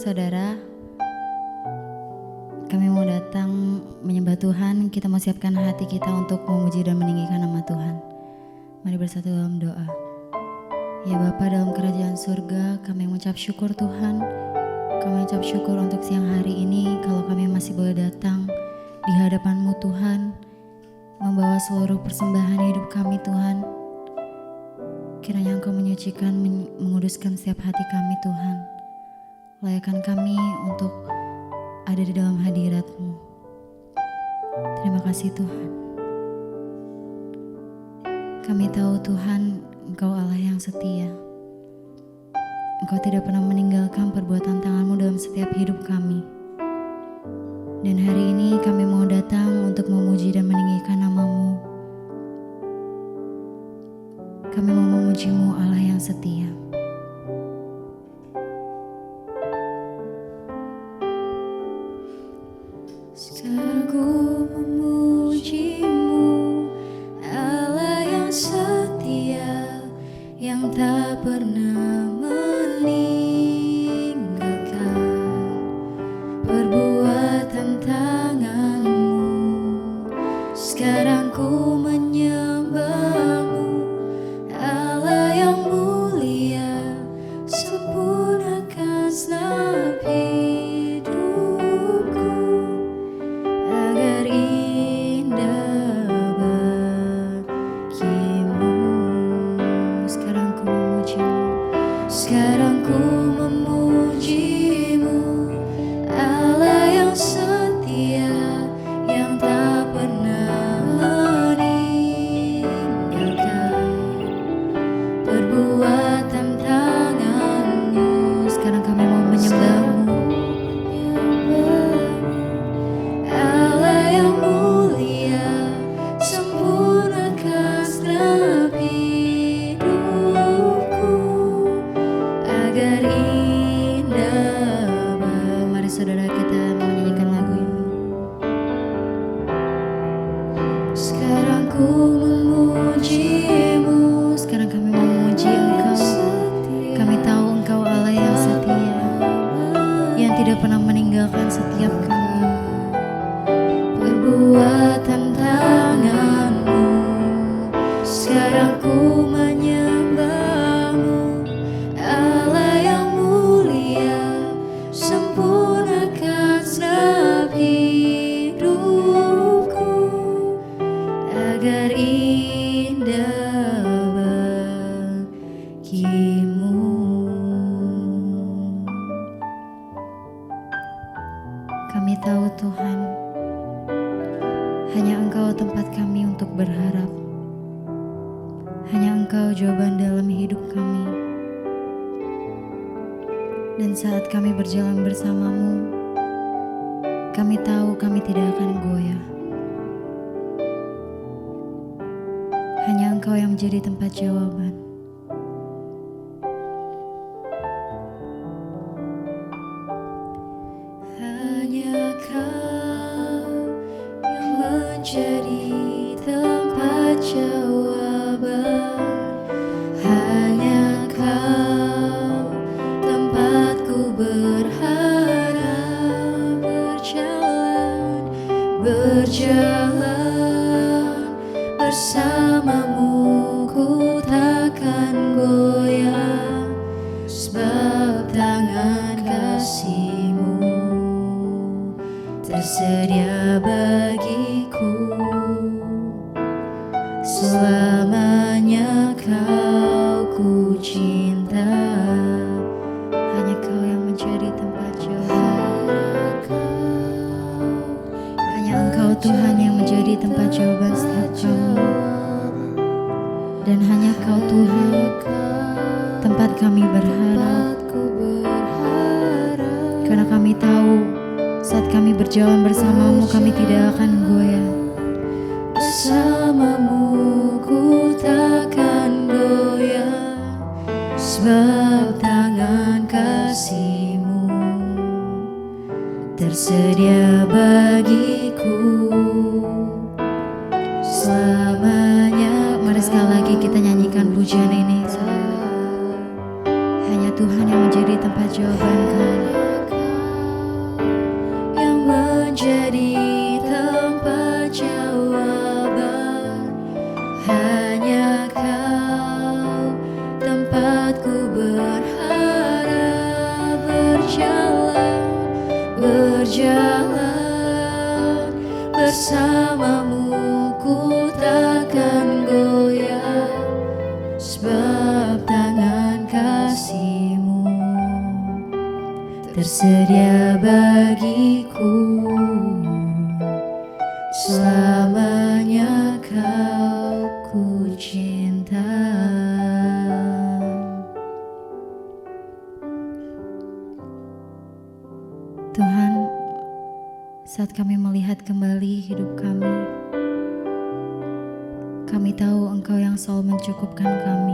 Saudara, kami mau datang menyembah Tuhan. Kita mau siapkan hati kita untuk memuji dan meninggikan nama Tuhan. Mari bersatu dalam doa. Ya Bapa dalam kerajaan surga, kami mengucap syukur Tuhan. Kami mengucap syukur untuk siang hari ini kalau kami masih boleh datang di hadapan-Mu Tuhan, membawa seluruh persembahan hidup kami Tuhan. Kiranya Engkau menyucikan, menguduskan setiap hati kami Tuhan. Layakkan kami untuk ada di dalam hadirat-Mu. Terima kasih Tuhan. Kami tahu Tuhan, Engkau Allah yang setia. Engkau tidak pernah meninggalkan perbuatan tangan-Mu dalam setiap hidup kami. Dan hari ini kami mau datang untuk memuji dan meninggikan nama-Mu. Kami mau memuji-Mu Allah yang setia. Sekarang ku memuji-Mu, Allah yang setia, yang tak pernah meninggalkan perbuatan tangan-Mu. Sekarang ku menyembah-Mu, Allah yang mulia, sempurnakan segenap hidupku agar indah bagi-Mu. Sekarang ku memuji-Mu, sekarang ku memuji-Mu, Allah yang setia, yang tak pernah meninggalkan perbuatan tangan-Mu. Sekarang kami mau menyembah-Mu, Allah yang mulia, sempurnakan segenap hidupku agar indah. Mari saudara kita mau nyanyikan lagu ini. Sekarang ku memuji-Mu, sekarang kami mau memuji Engkau. Kami tahu Engkau Allah yang setia, yang tidak pernah meninggalkan setiap kami. Perbuatan tangan-Mu, sekarang ku menyembah-Mu, Allah yang mulia, sempurnakan segenap hidupku agar indah bagi-Mu. Kami tahu Tuhan, hanya Engkau tempat kami untuk berharap. Hanya Engkau jawaban dalam hidup kami. Dan saat kami berjalan bersama-Mu, kami tahu kami tidak akan goyah. Hanya Engkau yang menjadi tempat jawaban. Hanya Kau yang menjadi tempat jawaban. Hanya Kau tempatku berharap, berjalan bersama-Mu, ku takkan goyah, sebab tangan kasih-Mu tersedia bagiku. Selamanya Kau ku cinta. Hanya Kau yang menjadi tempat jawaban. Hanya Engkau Tuhan yang menjadi tempat jawaban setiap kami. Dan hanya Kau Tuhan tempat kami berharap. Karena kami tahu saat kami berjalan bersama-Mu, kami tidak akan goyah. Bersama-Mu ku takkan goyah, sebab tangan kasih-Mu tersedia bagiku selamanya. Mari sekali lagi kita nyanyikan pujian ini. Hanya Tuhan yang menjadi tempat jawaban kami. bersamamu ku takkan goyah, sebab tangan kasih-Mu tersedia bagiku. Selamanya Kau ku cinta. Tuhan, saat kami melihat kembali hidup kami tahu Engkau yang selalu mencukupkan kami.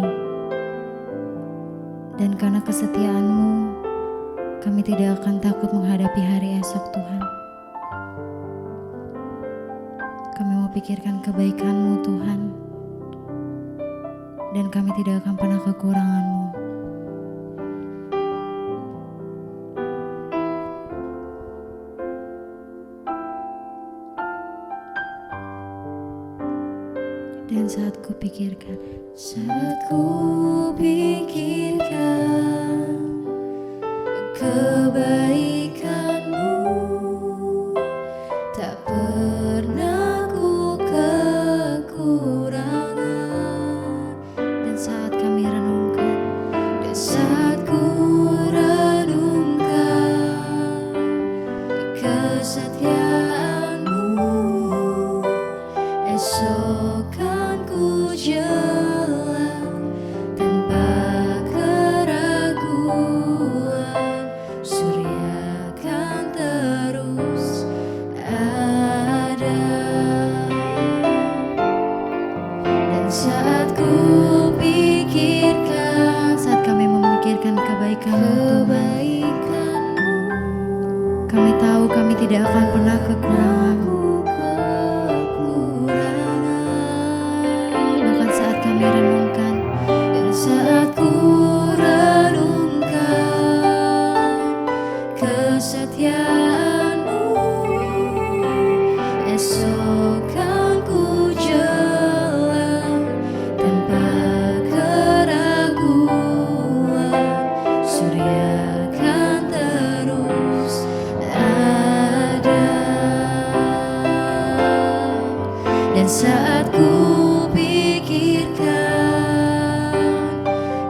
Dan karena kesetiaan-Mu, kami tidak akan takut menghadapi hari esok, Tuhan. Kami mau pikirkan kebaikan-Mu, Tuhan. Dan kami tidak akan pernah kekurangan-Mu. Dan saat ku pikirkan kebaikan-Mu, tak pernah ku kekurangan. Dan saat kami renungkan, kesetiaan-Mu, esok kan ku jalan tanpa keraguan. Surya kan terus ada. Dan saat kami memikirkan kebaikan-Mu, kami tahu kami tidak akan pernah kekurangan. Bahkan saat kami renungkan, kesetiaan-Mu, esok kan ku jalan tanpa keraguan. Surya kan terus ada. Dan saat ku pikirkan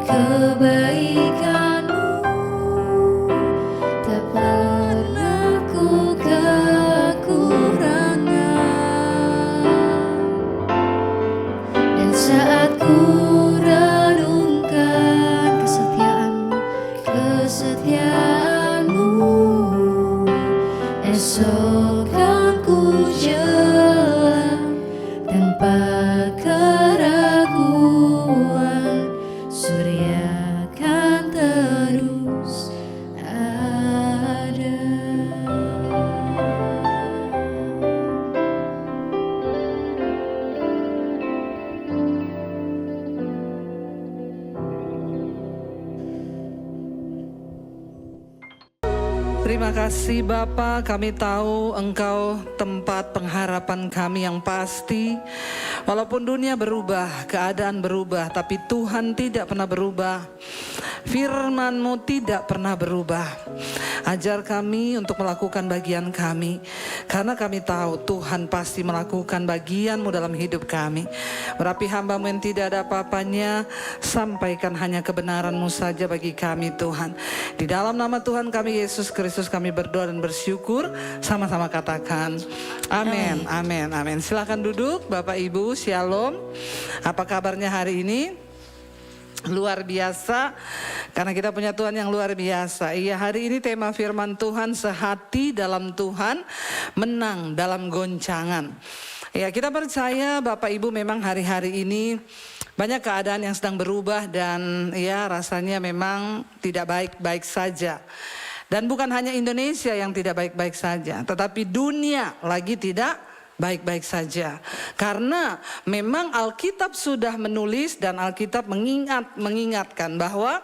kebaikan-Mu, tak pernah ku kekurangan. Dan saat ku renungkan kesetiaan-Mu, esok kan ku jalan tanpa keraguan. Surya kan terus ada. Terima kasih Bapa, kami tahu Engkau tempat pengharapan kami yang pasti. Walaupun dunia berubah, keadaan berubah, tapi Tuhan tidak pernah berubah. Firman-Mu tidak pernah berubah. Ajar kami untuk melakukan bagian kami, karena kami tahu Tuhan pasti melakukan bagian-Mu dalam hidup kami. Berapi hamba-Mu yang tidak ada apa-apanya, sampaikan hanya kebenaran-Mu saja bagi kami Tuhan. Di dalam nama Tuhan kami Yesus Kristus kami berdoa dan bersyukur. Sama-sama katakan amin, amin, amin. Silakan duduk Bapak Ibu, Shalom. Apa kabarnya hari ini? Luar biasa, karena kita punya Tuhan yang luar biasa. Iya, hari ini tema firman Tuhan, sehati dalam Tuhan, menang dalam goncangan. Ya, kita percaya Bapak Ibu memang hari-hari ini banyak keadaan yang sedang berubah dan ya rasanya memang tidak baik-baik saja. Dan bukan hanya Indonesia yang tidak baik-baik saja, tetapi dunia lagi tidak baik-baik saja. Karena memang Alkitab sudah menulis dan Alkitab mengingatkan bahwa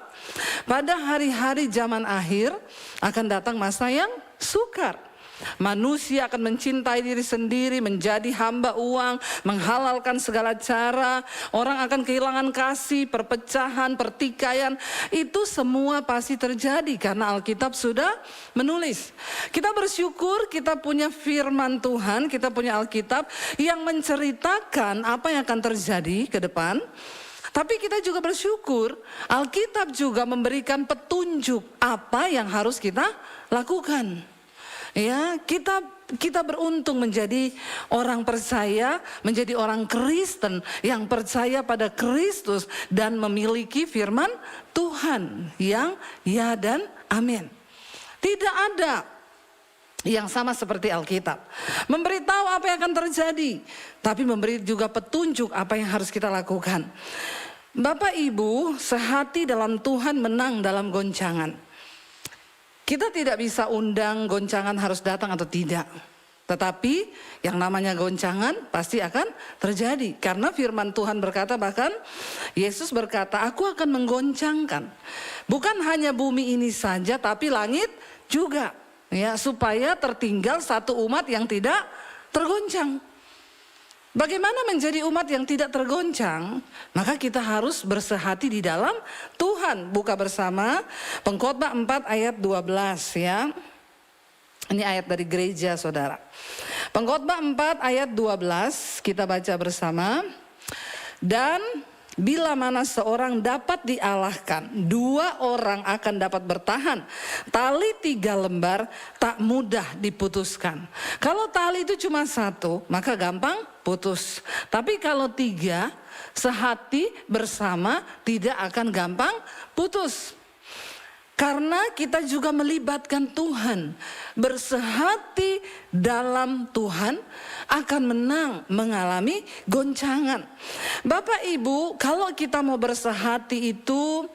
pada hari-hari zaman akhir akan datang masa yang sukar. Manusia akan mencintai diri sendiri, menjadi hamba uang, menghalalkan segala cara. Orang akan kehilangan kasih, perpecahan, pertikaian. Itu semua pasti terjadi karena Alkitab sudah menulis. Kita bersyukur kita punya firman Tuhan, kita punya Alkitab yang menceritakan apa yang akan terjadi ke depan. Tapi kita juga bersyukur Alkitab juga memberikan petunjuk apa yang harus kita lakukan. Ya, kita beruntung menjadi orang percaya, menjadi orang Kristen yang percaya pada Kristus dan memiliki firman Tuhan yang ya dan amin. Tidak ada yang sama seperti Alkitab. Memberitahu apa yang akan terjadi, tapi memberi juga petunjuk apa yang harus kita lakukan. Bapak Ibu, sehati dalam Tuhan menang dalam goncangan. Kita tidak bisa undang goncangan harus datang atau tidak. Tetapi yang namanya goncangan pasti akan terjadi. Karena firman Tuhan berkata, bahkan Yesus berkata, aku akan menggoncangkan. Bukan hanya bumi ini saja, tapi langit juga. Ya, supaya tertinggal satu umat yang tidak tergoncang. Bagaimana menjadi umat yang tidak tergoncang? Maka kita harus bersehati di dalam Tuhan. Buka bersama Pengkhotbah 4 ayat 12 ya. Ini ayat dari gereja saudara. Pengkhotbah 4 ayat 12 kita baca bersama. Dan bila mana seorang dapat dialahkan, 2 orang akan dapat bertahan. Tali 3 lembar tak mudah diputuskan. Kalau tali itu cuma 1, maka gampang putus. Tapi kalau 3, sehati bersama tidak akan gampang putus. Karena kita juga melibatkan Tuhan. Bersehati dalam Tuhan akan menang mengalami goncangan. Bapak Ibu, kalau kita mau bersehati itu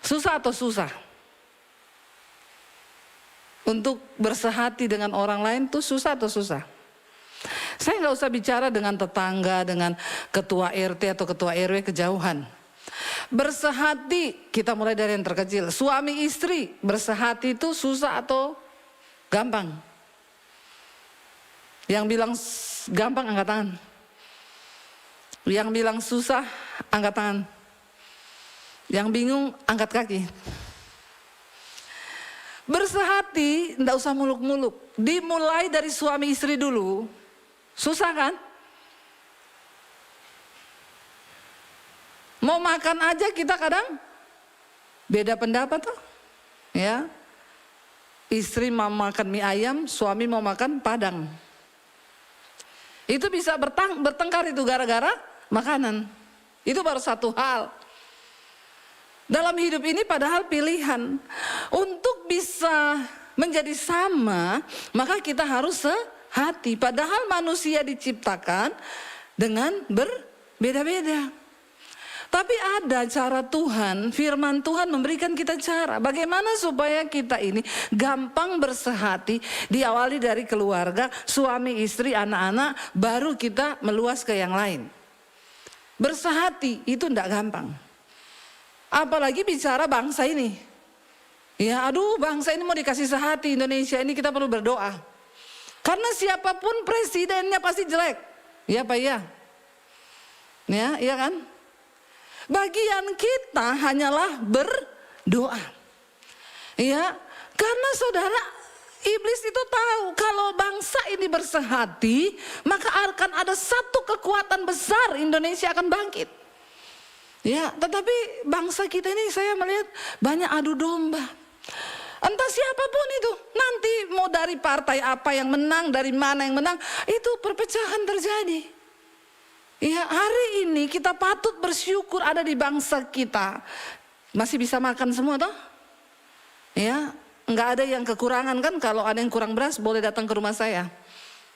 susah atau susah? Untuk bersehati dengan orang lain itu susah atau susah? Saya nggak usah bicara dengan tetangga, dengan ketua RT atau ketua RW kejauhan. Bersehati, kita mulai dari yang terkecil. Suami istri bersehati itu susah atau gampang? Yang bilang gampang angkat tangan. Yang bilang susah angkat tangan. Yang bingung angkat kaki. Bersehati tidak usah muluk-muluk. Dimulai dari suami istri dulu. Susah kan? Mau makan aja kita kadang beda pendapat tuh. Ya. Istri mau makan mie ayam, suami mau makan padang. Itu bisa bertengkar itu gara-gara makanan. Itu baru satu hal. Dalam hidup ini padahal pilihan. Untuk bisa menjadi sama, maka kita harus sehati. Padahal manusia diciptakan dengan berbeda-beda. Tapi ada cara Tuhan, firman Tuhan memberikan kita cara. Bagaimana supaya kita ini gampang bersehati, diawali dari keluarga, suami, istri, anak-anak, baru kita meluas ke yang lain. Bersehati itu tidak gampang. Apalagi bicara bangsa ini. Ya aduh, bangsa ini mau dikasih sehati, Indonesia ini kita perlu berdoa. Karena siapapun presidennya pasti jelek. Ya Pak ya? Ya, iya kan? Bagian kita hanyalah berdoa. Ya, karena saudara, iblis itu tahu kalau bangsa ini bersehati, maka akan ada satu kekuatan besar, Indonesia akan bangkit. Ya, tetapi bangsa kita ini saya melihat banyak adu domba. Entah siapapun itu, nanti mau dari partai apa yang menang, dari mana yang menang, itu perpecahan terjadi. Ya, hari ini kita patut bersyukur ada di bangsa kita. Masih bisa makan semua toh? Ya, nggak ada yang kekurangan kan? Kalau ada yang kurang beras boleh datang ke rumah saya.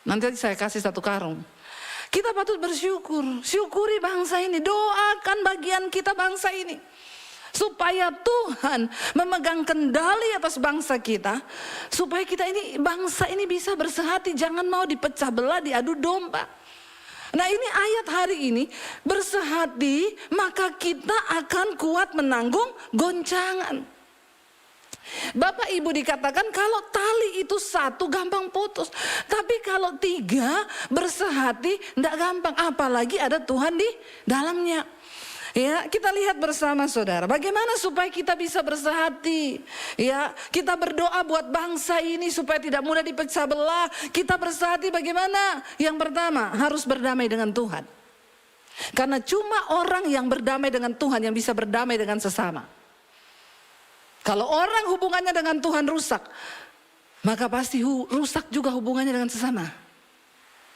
Nanti saya kasih 1 karung. Kita patut bersyukur. Syukuri bangsa ini. Doakan bagian kita bangsa ini. Supaya Tuhan memegang kendali atas bangsa kita. Supaya kita ini, bangsa ini bisa bersehati. Jangan mau dipecah belah, diadu domba. Nah ini ayat hari ini, bersehati maka kita akan kuat menanggung goncangan. Bapak Ibu dikatakan kalau tali itu satu gampang putus. Tapi kalau tiga bersehati tidak gampang. Apalagi ada Tuhan di dalamnya. Ya, kita lihat bersama saudara, bagaimana supaya kita bisa bersehati. Ya, kita berdoa buat bangsa ini supaya tidak mudah dipecah belah. Kita bersehati bagaimana? Yang pertama, harus berdamai dengan Tuhan. Karena cuma orang yang berdamai dengan Tuhan yang bisa berdamai dengan sesama. Kalau orang hubungannya dengan Tuhan rusak, maka pasti rusak juga hubungannya dengan sesama.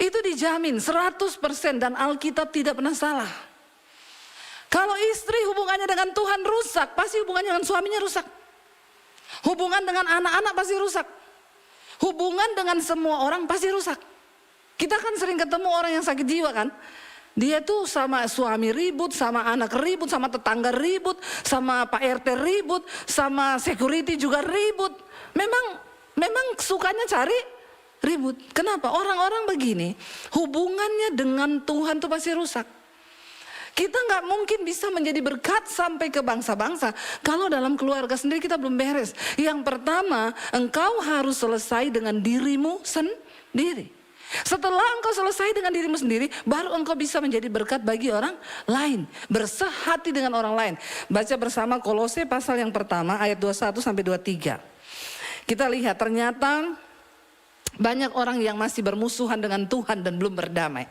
Itu dijamin 100% dan Alkitab tidak pernah salah. Kalau istri hubungannya dengan Tuhan rusak, pasti hubungannya dengan suaminya rusak. Hubungan dengan anak-anak pasti rusak. Hubungan dengan semua orang pasti rusak. Kita kan sering ketemu orang yang sakit jiwa kan. Dia tuh sama suami ribut, sama anak ribut, sama tetangga ribut, sama Pak RT ribut, sama security juga ribut. Memang sukanya cari ribut. Kenapa? Orang-orang begini hubungannya dengan Tuhan tuh pasti rusak. Kita nggak mungkin bisa menjadi berkat sampai ke bangsa-bangsa kalau dalam keluarga sendiri kita belum beres. Yang pertama, engkau harus selesai dengan dirimu sendiri. Setelah engkau selesai dengan dirimu sendiri, baru engkau bisa menjadi berkat bagi orang lain. Bersehati dengan orang lain. Baca bersama Kolose pasal yang pertama ayat 21 sampai 23. Kita lihat ternyata banyak orang yang masih bermusuhan dengan Tuhan dan belum berdamai.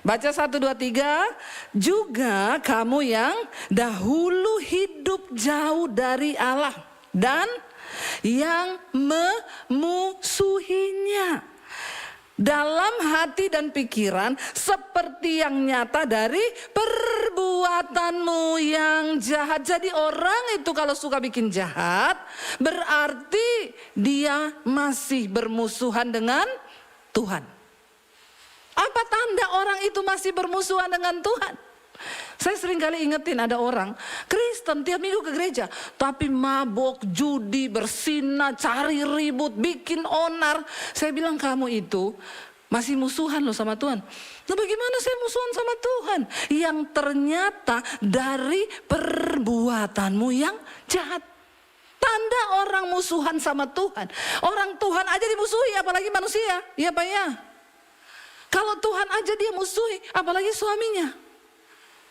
Baca 1, 2, 3. Juga kamu yang dahulu hidup jauh dari Allah dan yang memusuhinya dalam hati dan pikiran seperti yang nyata dari perbuatanmu yang jahat. Jadi orang itu kalau suka bikin jahat berarti dia masih bermusuhan dengan Tuhan. Apa tanda orang itu masih bermusuhan dengan Tuhan? Saya sering kali ingetin ada orang Kristen tiap minggu ke gereja, tapi mabok, judi, bersinah, cari ribut, bikin onar. Saya bilang kamu itu masih musuhan loh sama Tuhan. Nah bagaimana saya musuhan sama Tuhan? Yang ternyata dari perbuatanmu yang jahat. Tanda orang musuhan sama Tuhan. Orang Tuhan aja dimusuhi apalagi manusia. Iya Pak ya? Kalau Tuhan aja dia musuhi, apalagi suaminya.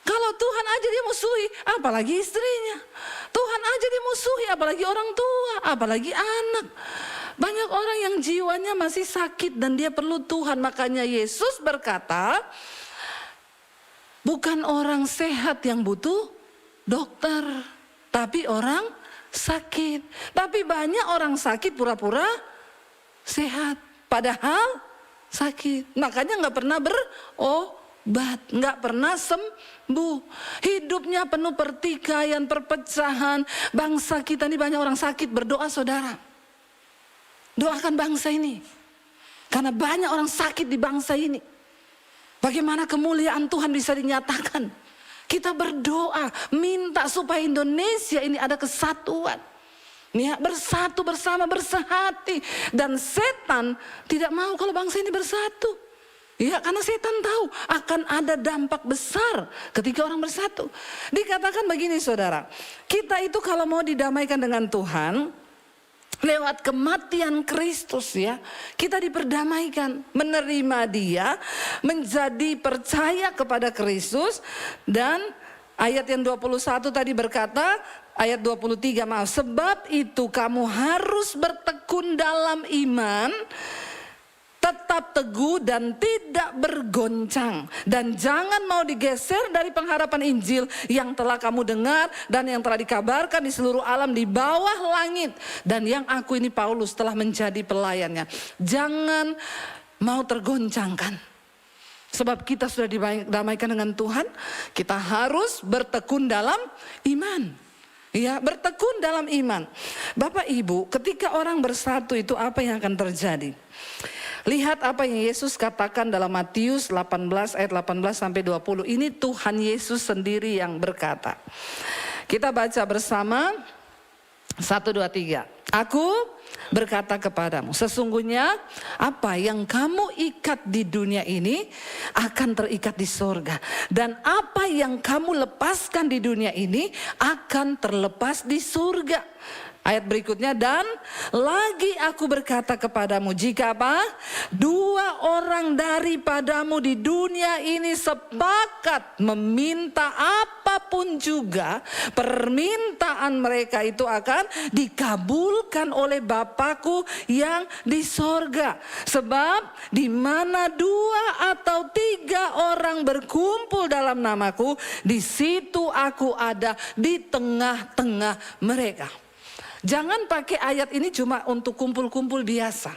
Kalau Tuhan aja dia musuhi, apalagi istrinya. Tuhan aja dia musuhi, apalagi orang tua, apalagi anak. Banyak orang yang jiwanya masih sakit dan dia perlu Tuhan. Makanya Yesus berkata, bukan orang sehat yang butuh dokter, tapi orang sakit. Tapi banyak orang sakit pura-pura sehat, padahal sakit. Makanya nggak pernah berobat, nggak pernah sembuh. Hidupnya penuh pertikaian, perpecahan. Bangsa kita ini banyak orang sakit. Berdoa saudara, doakan bangsa ini, karena banyak orang sakit di bangsa ini. Bagaimana kemuliaan Tuhan bisa dinyatakan? Kita berdoa, minta supaya Indonesia ini ada kesatuan. Ya, bersatu bersama, bersehati. Dan setan tidak mau kalau bangsa ini bersatu. Ya, karena setan tahu akan ada dampak besar ketika orang bersatu. Dikatakan begini saudara, kita itu kalau mau didamaikan dengan Tuhan, lewat kematian Kristus ya, kita diperdamaikan, menerima Dia, menjadi percaya kepada Kristus. Dan ayat yang 21 tadi berkata, ayat 23 maaf, sebab itu kamu harus bertekun dalam iman, tetap teguh dan tidak bergoncang. Dan jangan mau digeser dari pengharapan Injil yang telah kamu dengar dan yang telah dikabarkan di seluruh alam di bawah langit. Dan yang aku ini Paulus telah menjadi pelayannya. Jangan mau tergoncangkan. Sebab kita sudah didamaikan dengan Tuhan, kita harus bertekun dalam iman. Ya, bertekun dalam iman. Bapak Ibu, ketika orang bersatu itu apa yang akan terjadi? Lihat apa yang Yesus katakan dalam Matius 18 ayat 18 sampai 20. Ini Tuhan Yesus sendiri yang berkata. Kita baca bersama 1, 2, 3. Aku berkata kepadamu, sesungguhnya apa yang kamu ikat di dunia ini akan terikat di sorga. Dan apa yang kamu lepaskan di dunia ini akan terlepas di surga. Ayat berikutnya, dan lagi aku berkata kepadamu, jika apa? 2 orang daripadamu di dunia ini sepakat meminta apapun juga, permintaan mereka itu akan dikabulkan oleh Bapakku yang di sorga. Sebab di mana 2 atau 3 orang berkumpul dalam namaku, di situ aku ada di tengah-tengah mereka. Jangan pakai ayat ini cuma untuk kumpul-kumpul biasa.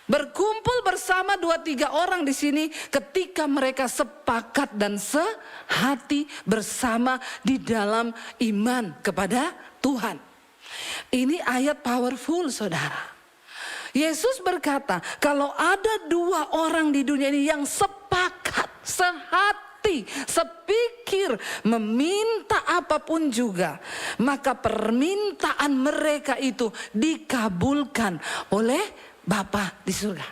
Berkumpul bersama 2-3 orang di sini ketika mereka sepakat dan sehati bersama di dalam iman kepada Tuhan. Ini ayat powerful, saudara. Yesus berkata, kalau ada 2 orang di dunia ini yang sepakat, sehati, sepikir, meminta apapun juga, maka permintaan mereka itu dikabulkan oleh Bapa di surga.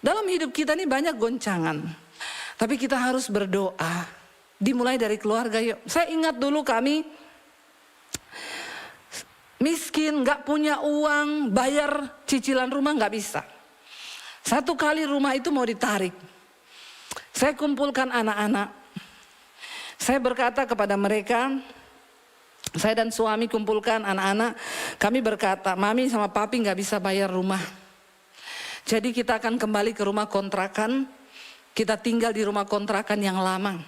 Dalam hidup kita ini banyak goncangan, tapi kita harus berdoa. Dimulai dari keluarga yuk. Saya ingat dulu kami miskin, gak punya uang, bayar cicilan rumah gak bisa. Satu kali rumah itu mau ditarik, saya kumpulkan anak-anak. Saya berkata kepada mereka, saya dan suami kumpulkan anak-anak. Kami berkata, Mami sama Papi gak bisa bayar rumah. Jadi kita akan kembali ke rumah kontrakan. Kita tinggal di rumah kontrakan yang lama.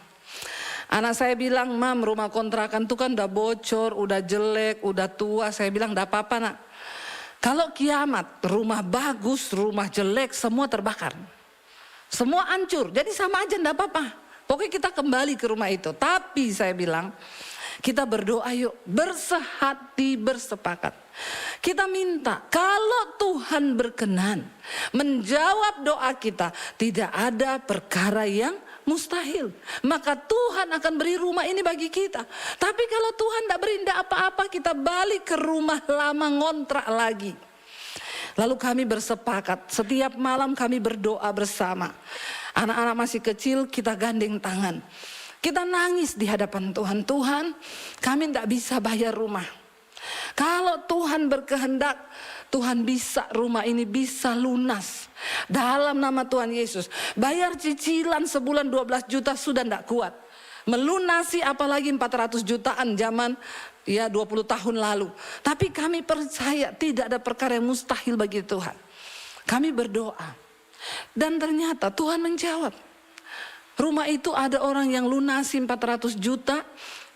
Anak saya bilang, Mam, rumah kontrakan itu kan udah bocor, udah jelek, udah tua. Saya bilang, gak apa-apa nak. Kalau kiamat, rumah bagus, rumah jelek, semua terbakar. Semua hancur, jadi sama aja enggak apa-apa. Pokoknya kita kembali ke rumah itu. Tapi saya bilang, kita berdoa yuk, bersehati, bersepakat. Kita minta, kalau Tuhan berkenan menjawab doa kita, tidak ada perkara yang mustahil. Maka Tuhan akan beri rumah ini bagi kita. Tapi kalau Tuhan tidak beri apa-apa, kita balik ke rumah lama, ngontrak lagi. Lalu kami bersepakat, setiap malam kami berdoa bersama. Anak-anak masih kecil, kita gandeng tangan. Kita nangis di hadapan Tuhan. Tuhan, kami tidak bisa bayar rumah. Kalau Tuhan berkehendak, Tuhan bisa rumah ini bisa lunas. Dalam nama Tuhan Yesus. Bayar cicilan sebulan 12 juta sudah tidak kuat. Melunasi apalagi 400 jutaan zaman 20 tahun lalu. Tapi kami percaya tidak ada perkara yang mustahil bagi Tuhan. Kami berdoa. Dan ternyata Tuhan menjawab. Rumah itu ada orang yang lunasi 400 juta.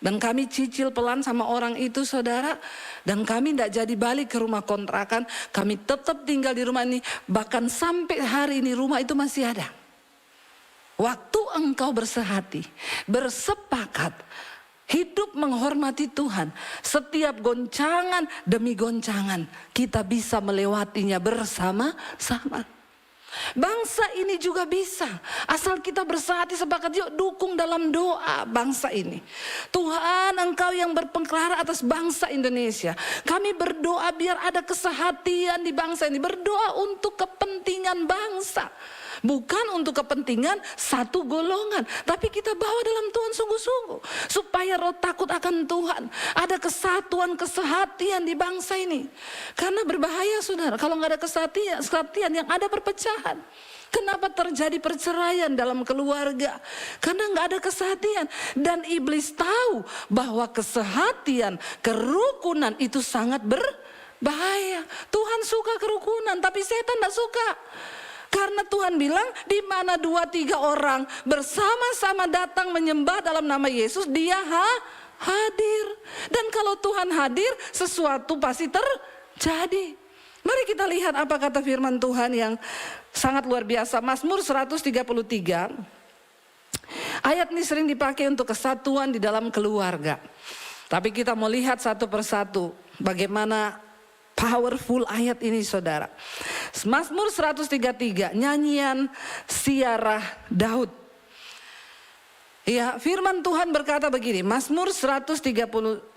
Dan kami cicil pelan sama orang itu, saudara. Dan kami tidak jadi balik ke rumah kontrakan. Kami tetap tinggal di rumah ini. Bahkan sampai hari ini rumah itu masih ada. Waktu engkau bersehati, bersepakat, hidup menghormati Tuhan. Setiap goncangan demi goncangan kita bisa melewatinya bersama-sama. Bangsa ini juga bisa. Asal kita bersehati sepakat, yuk dukung dalam doa bangsa ini. Tuhan, engkau yang berpengkara atas bangsa Indonesia. Kami berdoa biar ada kesehatian di bangsa ini. Berdoa untuk kepentingan bangsa. Bukan untuk kepentingan satu golongan. Tapi kita bawa dalam Tuhan sungguh-sungguh. Supaya roh takut akan Tuhan. Ada kesatuan, kesehatian di bangsa ini. Karena berbahaya, saudara. Kalau nggak ada kesehatian yang ada perpecahan. Kenapa terjadi perceraian dalam keluarga? Karena nggak ada kesehatian. Dan iblis tahu bahwa kesehatian, kerukunan itu sangat berbahaya. Tuhan suka kerukunan, tapi setan nggak suka. Karena Tuhan bilang, di mana 2-3 orang bersama-sama datang menyembah dalam nama Yesus, dia hadir. Dan kalau Tuhan hadir, sesuatu pasti terjadi. Mari kita lihat apa kata firman Tuhan yang sangat luar biasa. Mazmur 133. Ayat ini sering dipakai untuk kesatuan di dalam keluarga. Tapi kita mau lihat satu persatu bagaimana powerful ayat ini, saudara. Mazmur 133, nyanyian siarah Daud. Ya, firman Tuhan berkata begini, Mazmur 133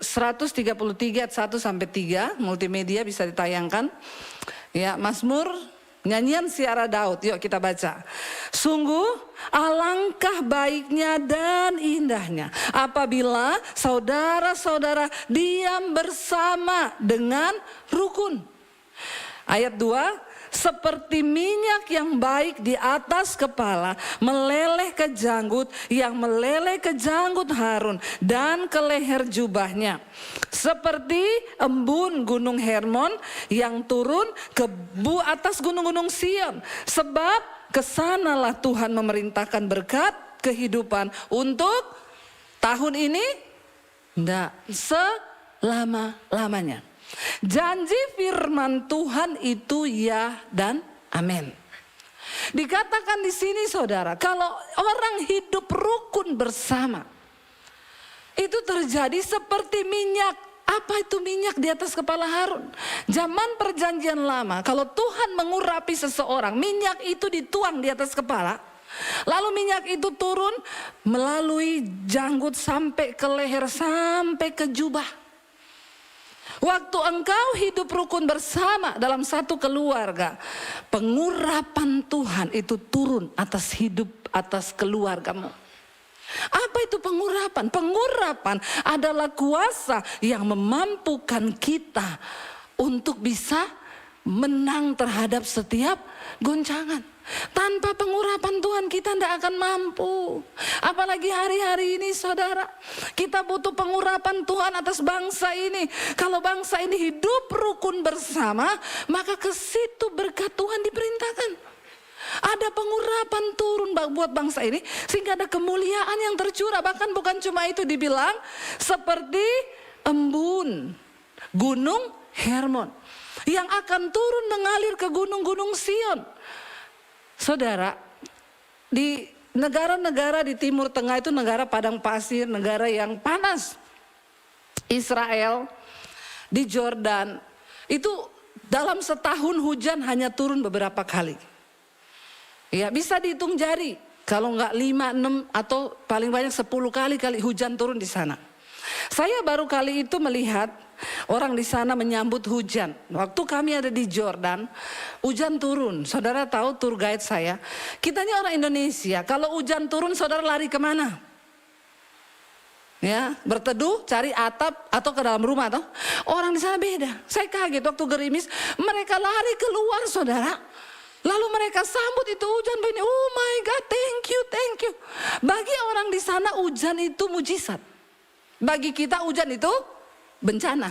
ayat 1-3, multimedia bisa ditayangkan. Ya, Mazmur Nyanyian Siara Daud, yuk kita baca. Sungguh alangkah baiknya dan indahnya apabila saudara-saudara diam bersama dengan rukun. Ayat 2, seperti minyak yang baik di atas kepala meleleh ke janggut, yang meleleh ke janggut Harun dan ke leher jubahnya. Seperti embun gunung Hermon yang turun ke atas gunung-gunung Sion. Sebab kesanalah Tuhan memerintahkan berkat kehidupan untuk tahun ini, enggak, selama-lamanya. Janji firman Tuhan itu ya dan amin. Dikatakan di sini saudara, kalau orang hidup rukun bersama, itu terjadi seperti minyak. Apa itu minyak di atas kepala Harun? Zaman perjanjian lama, kalau Tuhan mengurapi seseorang, minyak itu dituang di atas kepala. Lalu minyak itu turun melalui janggut sampai ke leher, sampai ke jubah. Waktu engkau hidup rukun bersama dalam satu keluarga, pengurapan Tuhan itu turun atas hidup, atas keluargamu. Apa itu pengurapan? Pengurapan adalah kuasa yang memampukan kita untuk bisa menang terhadap setiap goncangan. Tanpa pengurapan Tuhan kita tidak akan mampu. Apalagi hari-hari ini saudara, kita butuh pengurapan Tuhan atas bangsa ini. Kalau bangsa ini hidup rukun bersama, maka ke situ berkat Tuhan diperintahkan. Ada pengurapan turun buat bangsa ini, sehingga ada kemuliaan yang tercurah. Bahkan bukan cuma itu, dibilang seperti embun gunung Hermon yang akan turun mengalir ke gunung-gunung Sion. Saudara, di negara-negara di Timur Tengah itu negara padang pasir, negara yang panas. Israel, di Jordan, itu dalam setahun hujan hanya turun beberapa kali. Ya, bisa dihitung jari, kalau enggak 5, 6 atau paling banyak 10 kali hujan turun di sana. Saya baru kali itu melihat orang di sana menyambut hujan. Waktu kami ada di Jordan, hujan turun. Saudara tahu tour guide saya, kita ini orang Indonesia, kalau hujan turun saudara lari kemana? Ya, berteduh, cari atap atau ke dalam rumah toh. Orang di sana beda. Saya kaget waktu gerimis, mereka lari keluar saudara. Lalu mereka sambut itu hujan begini. Oh my God, thank you. Bagi orang di sana hujan itu mujizat. Bagi kita hujan itu bencana.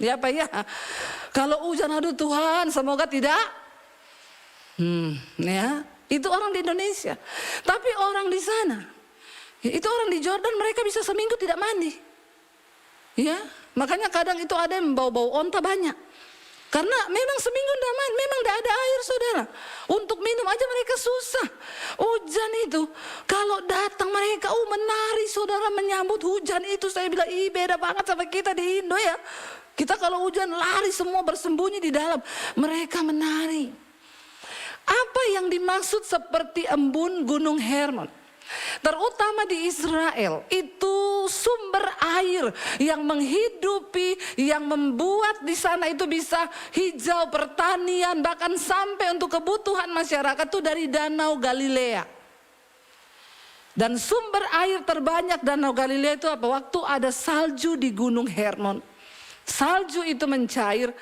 Ya apa ya? Kalau hujan, aduh Tuhan, semoga tidak. Ya, itu orang di Indonesia. Tapi orang di sana, itu orang di Jordan, mereka bisa seminggu tidak mandi. Ya, makanya kadang itu ada yang bau-bau onta banyak. Karena memang seminggu tidak mandi, memang tidak ada air saudara. Untuk minum aja mereka susah. Hujan itu, kalau datang mereka menari saudara, menyambut hujan itu. Saya bilang, beda banget sama kita di Indo ya. Kita kalau hujan lari semua bersembunyi di dalam. Mereka menari. Apa yang dimaksud seperti embun gunung Hermon? Terutama di Israel, itu sumber air yang menghidupi, yang membuat di sana itu bisa hijau, pertanian, bahkan sampai untuk kebutuhan masyarakat itu dari Danau Galilea. Dan sumber air terbanyak Danau Galilea itu apa? Waktu ada salju di Gunung Hermon, salju itu mencair,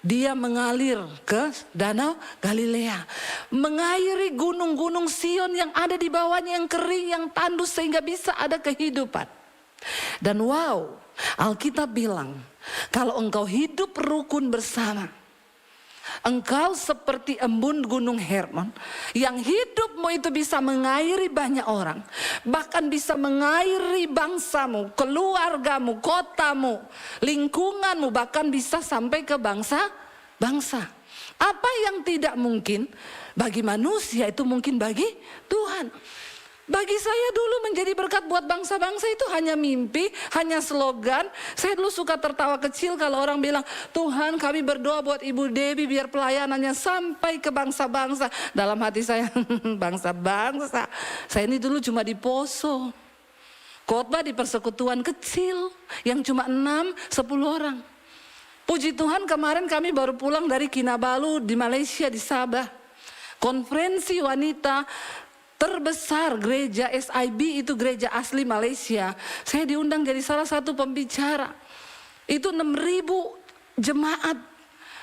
dia mengalir ke Danau Galilea, mengairi gunung-gunung Sion yang ada di bawahnya yang kering, yang tandus sehingga bisa ada kehidupan. Dan wow, Alkitab bilang kalau engkau hidup rukun bersama, engkau seperti embun gunung Hermon yang hidupmu itu bisa mengairi banyak orang, bahkan bisa mengairi bangsamu, keluargamu, kotamu, lingkunganmu, bahkan bisa sampai ke bangsa-bangsa. Apa yang tidak mungkin bagi manusia itu mungkin bagi Tuhan. Bagi saya dulu menjadi berkat buat bangsa-bangsa itu hanya mimpi, hanya slogan. Saya dulu suka tertawa kecil kalau orang bilang, Tuhan kami berdoa buat Ibu Debbie biar pelayanannya sampai ke bangsa-bangsa. Dalam hati saya, bangsa-bangsa. Saya ini dulu cuma di Poso. Khotbah di persekutuan kecil yang cuma 6-10 orang. Puji Tuhan kemarin kami baru pulang dari Kinabalu di Malaysia, di Sabah. Konferensi wanita terbesar gereja SIB, itu gereja asli Malaysia. Saya diundang jadi salah satu pembicara. Itu 6.000 jemaat.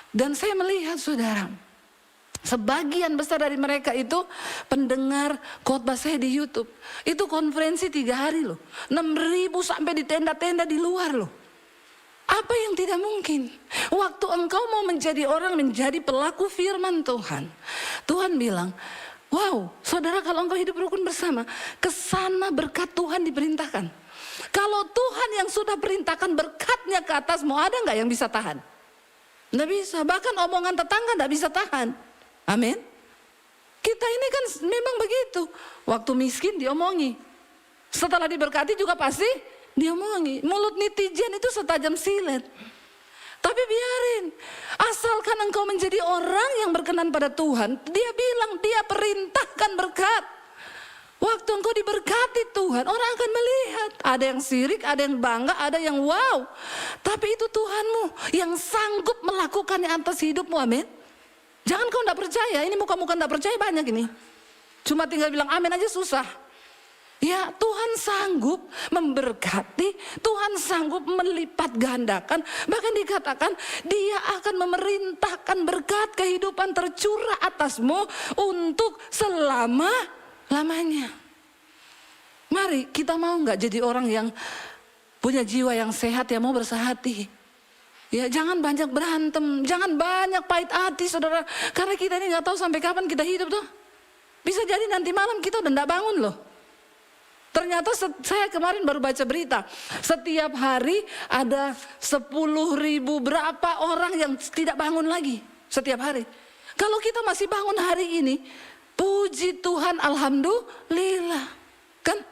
Dan saya melihat saudara, sebagian besar dari mereka itu pendengar khotbah saya di YouTube. Itu konferensi 3 hari loh. 6.000 sampai di tenda-tenda di luar loh. Apa yang tidak mungkin? Waktu engkau mau menjadi orang, menjadi pelaku firman Tuhan. Tuhan bilang, wow, saudara, kalau engkau hidup rukun bersama, kesana berkat Tuhan diperintahkan. Kalau Tuhan yang sudah perintahkan berkatnya ke atasmu, ada nggak yang bisa tahan? Nggak bisa, bahkan omongan tetangga nggak bisa tahan. Amin. Kita ini kan memang begitu. Waktu miskin diomongi, setelah diberkati juga pasti diomongi. Mulut netizen itu setajam silet. Tapi biarin, asalkan engkau menjadi orang yang berkenan pada Tuhan. Dia bilang, dia perintahkan berkat. Waktu engkau diberkati Tuhan, orang akan melihat. Ada yang sirik, ada yang bangga, ada yang wow. Tapi itu Tuhanmu yang sanggup melakukannya atas hidupmu, amin. Jangan kau tidak percaya, ini muka-muka tidak percaya banyak ini. Cuma tinggal bilang amin aja susah. Ya, Tuhan sanggup memberkati, Tuhan sanggup melipat gandakan. Bahkan dikatakan dia akan memerintahkan berkat kehidupan tercurah atasmu untuk selama-lamanya. Mari kita mau nggak jadi orang yang punya jiwa yang sehat, yang mau bersahati. Ya, jangan banyak berantem, jangan banyak pahit hati saudara. Karena kita ini nggak tahu sampai kapan kita hidup tuh. Bisa jadi nanti malam kita udah nggak bangun loh. Ternyata saya kemarin baru baca berita, setiap hari ada 10.000 berapa orang yang tidak bangun lagi setiap hari. Kalau kita masih bangun hari ini, puji Tuhan, alhamdulillah. Kan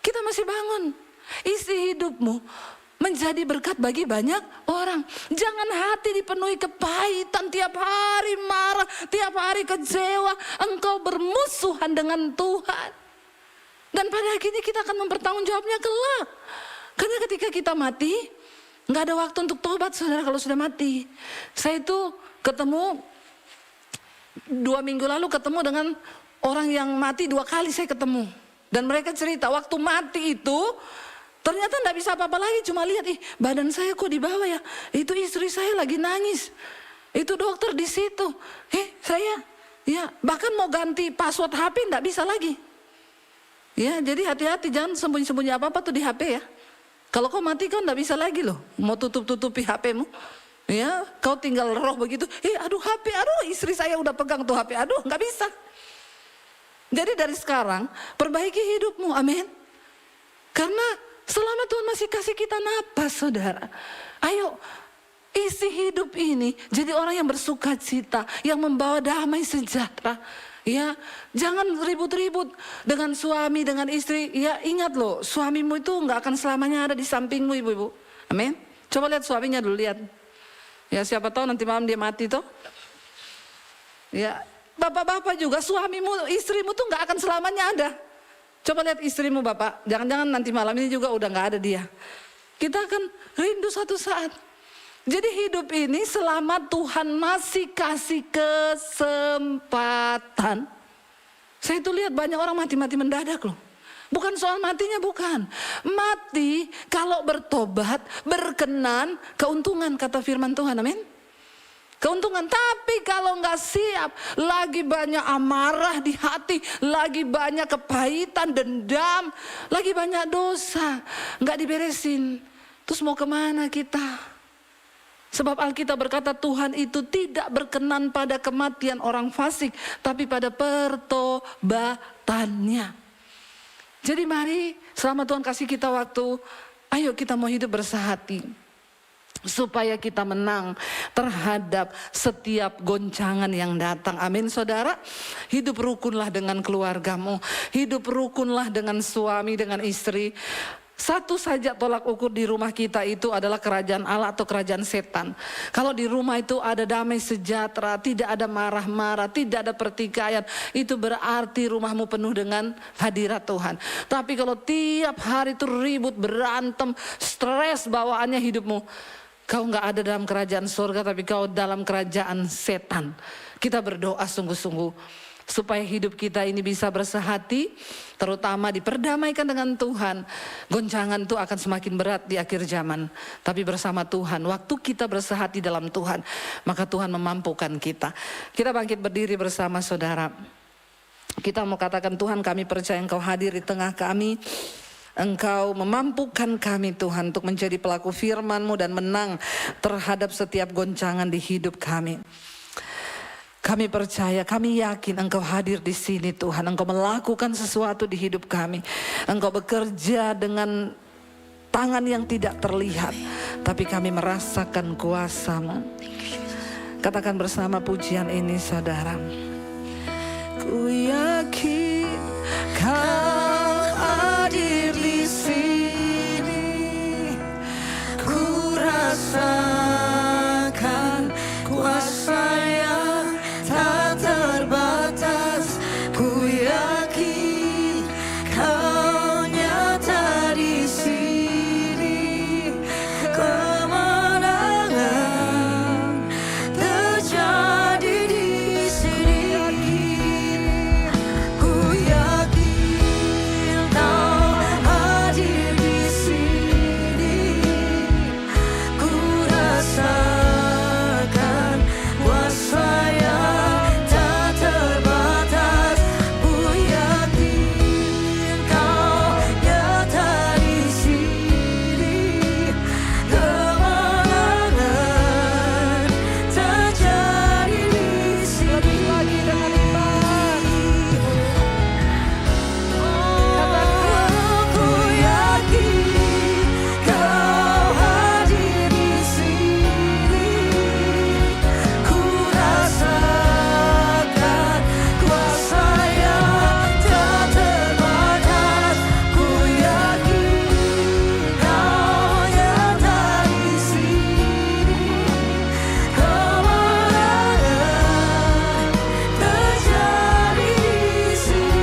kita masih bangun. Isi hidupmu menjadi berkat bagi banyak orang. Jangan hati dipenuhi kepahitan, tiap hari marah, tiap hari kecewa. Engkau bermusuhan dengan Tuhan. Dan pada akhirnya kita akan mempertanggungjawabnya kelak. Karena ketika kita mati, nggak ada waktu untuk tobat saudara kalau sudah mati. Saya itu ketemu 2 minggu lalu ketemu dengan orang yang mati 2 kali saya ketemu. Dan mereka cerita waktu mati itu ternyata nggak bisa apa-apa lagi, cuma lihat badan saya kok di bawah ya. Itu istri saya lagi nangis. Itu dokter di situ. Saya ya bahkan mau ganti password HP nggak bisa lagi. Ya, jadi hati-hati, jangan sembunyi-sembunyi apa-apa tuh di HP ya. Kalau kau mati kau nggak bisa lagi loh, mau tutup-tutupi HP-mu. Ya, kau tinggal roh begitu. Aduh HP, aduh istri saya udah pegang tuh HP, aduh nggak bisa. Jadi dari sekarang perbaiki hidupmu, amin. Karena selama Tuhan masih kasih kita napas, saudara. Ayo isi hidup ini jadi orang yang bersukacita, yang membawa damai sejahtera. Ya, jangan ribut-ribut dengan suami, dengan istri. Ya, ingat loh, suamimu itu nggak akan selamanya ada di sampingmu, ibu-ibu. Amin. Coba lihat suaminya dulu, lihat. Ya, siapa tahu nanti malam dia mati toh. Ya, bapak-bapak juga, suamimu, istrimu tuh nggak akan selamanya ada. Coba lihat istrimu, bapak. Jangan-jangan nanti malam ini juga udah nggak ada dia. Kita akan rindu satu saat. Jadi hidup ini selama Tuhan masih kasih kesempatan. Saya itu lihat banyak orang mati-mati mendadak loh. Bukan soal matinya, bukan. Mati kalau bertobat, berkenan, keuntungan kata firman Tuhan, amin. Keuntungan, tapi kalau nggak siap, lagi banyak amarah di hati, lagi banyak kepahitan, dendam, lagi banyak dosa, nggak diberesin. Terus mau kemana kita? Sebab Alkitab berkata Tuhan itu tidak berkenan pada kematian orang fasik, tapi pada pertobatannya. Jadi mari selama Tuhan kasih kita waktu, ayo kita mau hidup bersahati. Supaya kita menang terhadap setiap goncangan yang datang. Amin saudara. Hidup rukunlah dengan keluargamu. Hidup rukunlah dengan suami, dengan istri. Satu saja tolak ukur di rumah kita itu adalah kerajaan Allah atau kerajaan setan. Kalau di rumah itu ada damai sejahtera, tidak ada marah-marah, tidak ada pertikaian, itu berarti rumahmu penuh dengan hadirat Tuhan. Tapi kalau tiap hari itu ribut, berantem, stres bawaannya hidupmu, Kau nggak ada dalam kerajaan surga, tapi kau dalam kerajaan setan. Kita berdoa sungguh-sungguh supaya hidup kita ini bisa bersehati, terutama diperdamaikan dengan Tuhan. Goncangan itu akan semakin berat di akhir zaman, tapi bersama Tuhan, waktu kita bersehati dalam Tuhan, maka Tuhan memampukan kita. Kita bangkit berdiri bersama saudara. Kita mau katakan, Tuhan, kami percaya Engkau hadir di tengah kami. Engkau memampukan kami Tuhan untuk menjadi pelaku firman-Mu dan menang terhadap setiap goncangan di hidup kami. Kami percaya, kami yakin Engkau hadir di sini Tuhan. Engkau melakukan sesuatu di hidup kami. Engkau bekerja dengan tangan yang tidak terlihat, tapi kami merasakan kuasa-Mu. Katakan bersama pujian ini saudara. Ku yakin Kau hadir di sini, ku rasakan kuasa yang tak terbatas. Ku yakin Kau nyata di sini, kemenangan terjadi di sini. Ku yakin Kau hadir di sini, ku rasakan kuasa yang tak terbatas. Ku yakin Kau nyata di sini, kemenangan terjadi di sini. Lebih lagi dengan iman. Ku yakin Kau hadir di sini, ku rasakan kuasa yang tak terbatas. Ku yakin Kau nyata di sini, kemenangan terjadi di sini.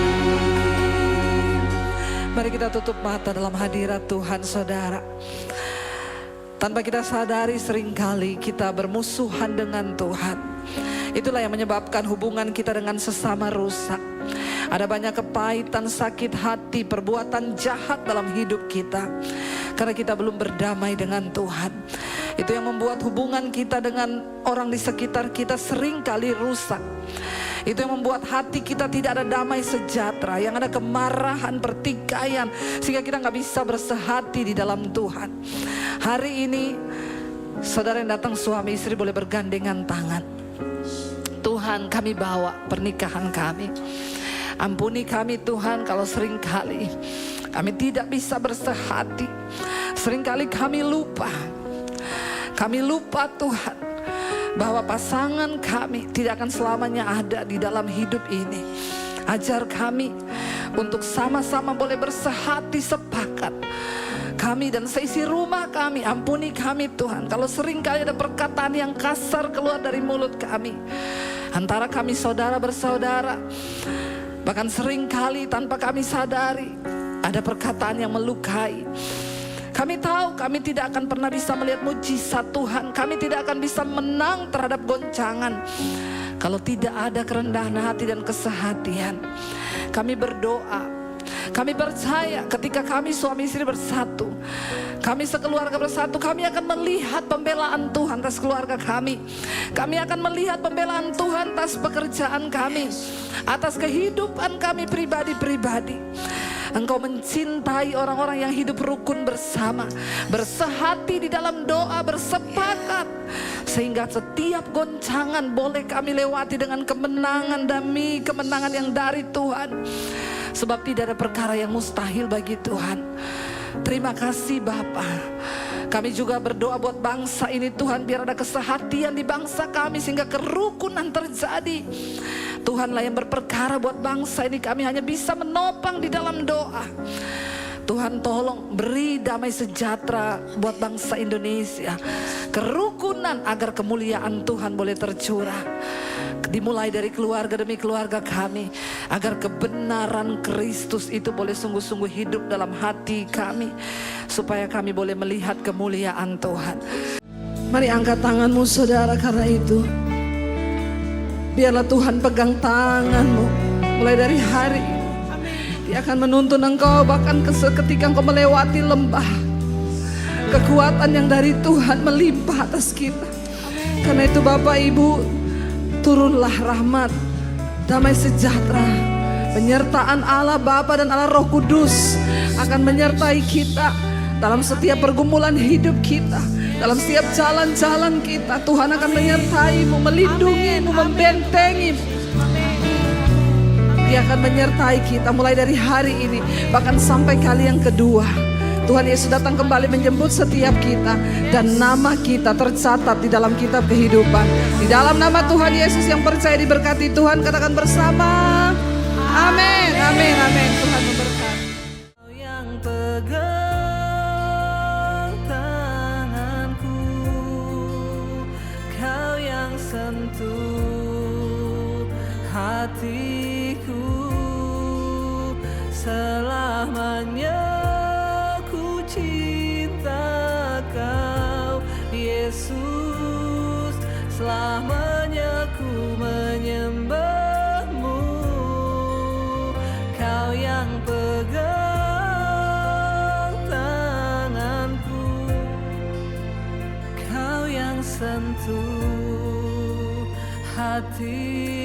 Mari kita tutup mata dalam hadirat Tuhan saudara. Tanpa kita sadari seringkali kita bermusuhan dengan Tuhan. Itulah yang menyebabkan hubungan kita dengan sesama rusak. Ada banyak kepahitan, sakit hati, perbuatan jahat dalam hidup kita. Karena kita belum berdamai dengan Tuhan. Itu yang membuat hubungan kita dengan orang di sekitar kita seringkali rusak. Itu yang membuat hati kita tidak ada damai sejahtera, yang ada kemarahan, pertikaian, sehingga kita nggak bisa bersehati di dalam Tuhan. Hari ini saudara yang datang suami istri boleh bergandengan tangan. Tuhan, kami bawa pernikahan kami. Ampuni kami Tuhan kalau seringkali kami tidak bisa bersehati. Seringkali kami lupa. Kami lupa Tuhan, bahwa pasangan kami tidak akan selamanya ada di dalam hidup ini. Ajar kami untuk sama-sama boleh bersehati, sepakat. Kami dan seisi rumah kami, ampuni kami Tuhan kalau seringkali ada perkataan yang kasar keluar dari mulut kami. Antara kami saudara bersaudara, bahkan seringkali tanpa kami sadari ada perkataan yang melukai. Kami tahu kami tidak akan pernah bisa melihat mujizat Tuhan. Kami tidak akan bisa menang terhadap goncangan kalau tidak ada kerendahan hati dan kesehatian. Kami berdoa, kami percaya ketika kami suami istri bersatu, kami sekeluarga bersatu, kami akan melihat pembelaan Tuhan atas keluarga kami. Kami akan melihat pembelaan Tuhan atas pekerjaan kami, atas kehidupan kami pribadi-pribadi. Engkau mencintai orang-orang yang hidup rukun bersama, bersehati di dalam doa, bersepakat, sehingga setiap goncangan boleh kami lewati dengan kemenangan demi kemenangan yang dari Tuhan. Sebab tidak ada perkara yang mustahil bagi Tuhan. Terima kasih Bapa. Kami juga berdoa buat bangsa ini Tuhan, biar ada kesehatian di bangsa kami sehingga kerukunan terjadi. Tuhanlah yang berperkara buat bangsa ini, kami hanya bisa menopang di dalam doa. Tuhan tolong beri damai sejahtera buat bangsa Indonesia, kerukunan agar kemuliaan Tuhan boleh tercurah. Dimulai dari keluarga demi keluarga kami, agar kebenaran Kristus itu boleh sungguh-sungguh hidup dalam hati kami, supaya kami boleh melihat kemuliaan Tuhan. Mari angkat tanganmu saudara, karena itu biarlah Tuhan pegang tanganmu mulai dari hari ini. Dia akan menuntun engkau bahkan ketika engkau melewati lembah. Kekuatan yang dari Tuhan melimpah atas kita. Karena itu Bapak Ibu, turunlah rahmat, damai sejahtera, penyertaan Allah Bapa dan Allah Roh Kudus akan menyertai kita dalam setiap pergumulan hidup kita, dalam setiap jalan-jalan kita. Tuhan akan menyertaimu, melindungimu, membentengimu. Dia akan menyertai kita mulai dari hari ini, bahkan sampai kali yang kedua. Tuhan Yesus datang kembali menjemput setiap kita, dan nama kita tercatat di dalam kitab kehidupan. Di dalam nama Tuhan Yesus yang percaya diberkati Tuhan, katakan bersama, amin, amin, amin. Tuhan memberkati. Yang pegang tanganku, kau yang sentuh hatiku, selamanya ku cinta kau Yesus, selamanya ku menyembahmu. Kau yang pegang tanganku, kau yang sentuh hati